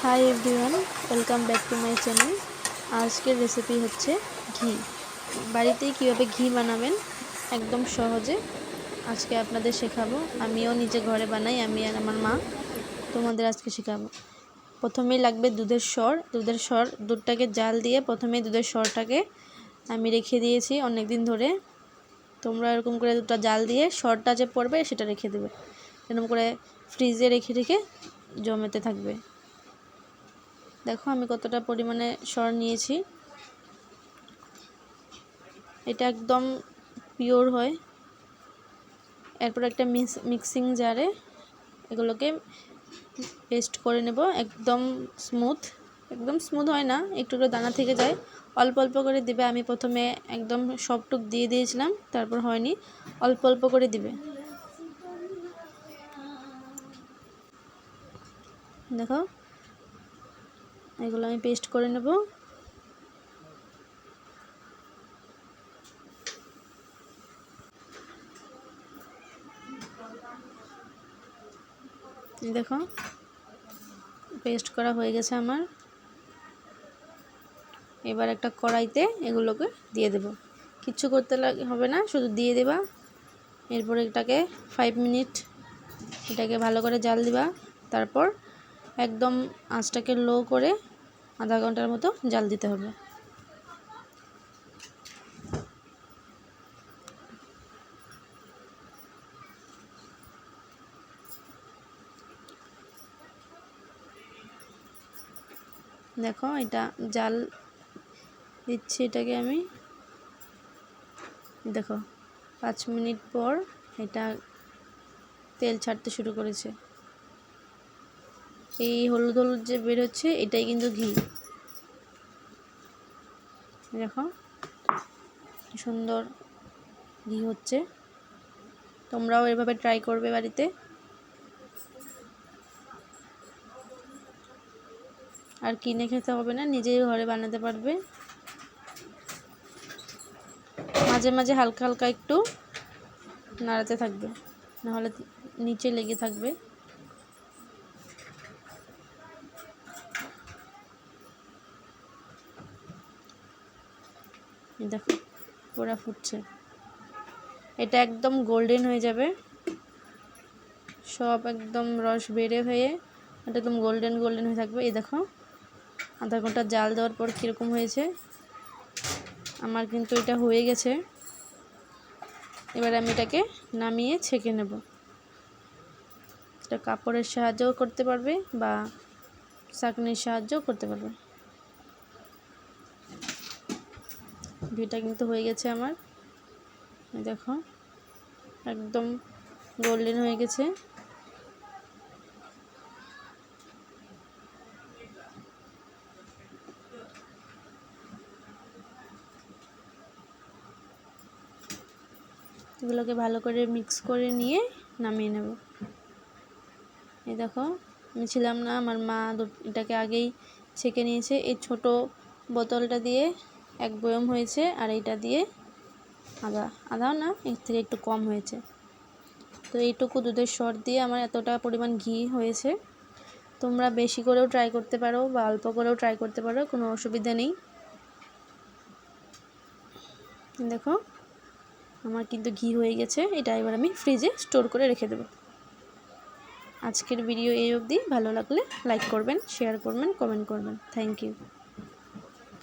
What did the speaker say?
Hi everyone, welcome back to my channel. আজকের recipe হচ্ছে ঘি। বাড়িতেই কীভাবে ঘি বানাবেন একদম সহজে আজকে আপনাদের শেখাবো। আমিও নিজে ঘরে বানাই, আমি আর আমার মা। তোমাদের আজকে শেখাবো। প্রথমেই লাগবে দুধের সর। দুধটাকে জাল দিয়ে প্রথমেই দুধের সরটাকে আমি রেখে দিয়েছি অনেক দিন ধরে। তোমরা এরকম করে দুধটা জাল দিয়ে সরটা যে পড়বে সেটা রেখে দেবে, এরকম করে ফ্রিজে রেখে রেখে জমেতে থাকবে। দেখো আমি কতটা পরিমাণে সর নিয়েছি, এটা একদম পিওর হয়। এরপর একটা মিক্সিং জারে এগুলোকে পেস্ট করে নেব। একদম স্মুথ হয় না, একটু দানা থেকে যায়, অল্প অল্প করে দিবে। আমি প্রথমে একদম সবটুক দিয়ে দিয়েছিলাম, তারপর হয়নি, অল্প অল্প করে দিবে। দেখো এগুলো আমি পেস্ট করে নেব। দেখো পেস্ট করা হয়ে গেছে আমার। এবার একটা কড়াইতে এগুলোকে দিয়ে দেব, কিচ্ছু করতে হবে না, শুধু দিয়ে দেবা। এরপর এটাকে 5 মিনিট এটাকে ভালো করে জাল দিবা। তারপর একদম আঁচটাকে লো করে আধা ঘন্টার মতো জাল দিতে হবে। দেখো এটা জাল দিচ্ছি, এটাকে আমি দেখো 5 মিনিট পর এটা তেল ছাড়তে শুরু করেছে। এই হলুদ হলুদ যে বের হচ্ছে এটাই কিন্তু ঘি। দেখো সুন্দর ঘি হচ্ছে। তোমরাও এভাবে ট্রাই করবে বাড়িতে। আর কিনে খেতে হবে না, নিজেই ঘরে বানাতে পারবে। মাঝে মাঝে হালকা হালকা একটু নাড়াতে থাকবে, নাহলে নিচে লেগে থাকবে। দেখো পুরা ফুটছে, এটা একদম গোল্ডেন হয়ে যাবে, সব একদম রস বেড়ে হয়ে এটা একদম গোল্ডেন হয়ে থাকবে। এই দেখো আধা ঘন্টা জাল দেওয়ার পর কীরকম হয়েছে। আমার কিন্তু এটা হয়ে গেছে। এবার আমি এটাকে নামিয়ে ছেঁকে নেব। এটা কাপড়ের সাহায্যেও করতে পারবে বা ছাঁকনির সাহায্যেও করতে পারবে। ঘিটা কিন্তু হয়ে গেছে আমার। দেখো একদম গোল্ডেন হয়ে গেছে। এগুলোকে ভালো করে মিক্স করে নিয়ে নামিয়ে নেব। এই দেখো আমি ছিলাম না, আমার মা এটাকে আগেই ছেঁকে নিয়েছে। এই ছোট বোতলটা দিয়ে 1 বয়ম হয়েছে, আর এইটা দিয়ে আধাও না, এর থেকে একটু কম হয়েছে। তো এইটুকু দুধের সর দিয়ে আমার এতটা পরিমাণ ঘি হয়েছে। তোমরা বেশি করেও ট্রাই করতে পারো বা অল্প করেও ট্রাই করতে পারো, কোনো অসুবিধা নেই। দেখো আমার কিন্তু ঘি হয়ে গেছে। এটা এবার আমি ফ্রিজে স্টোর করে রেখে দেব। আজকের ভিডিও এই অবধি। ভালো লাগলে লাইক করবেন, শেয়ার করবেন, কমেন্ট করবেন। Thank you.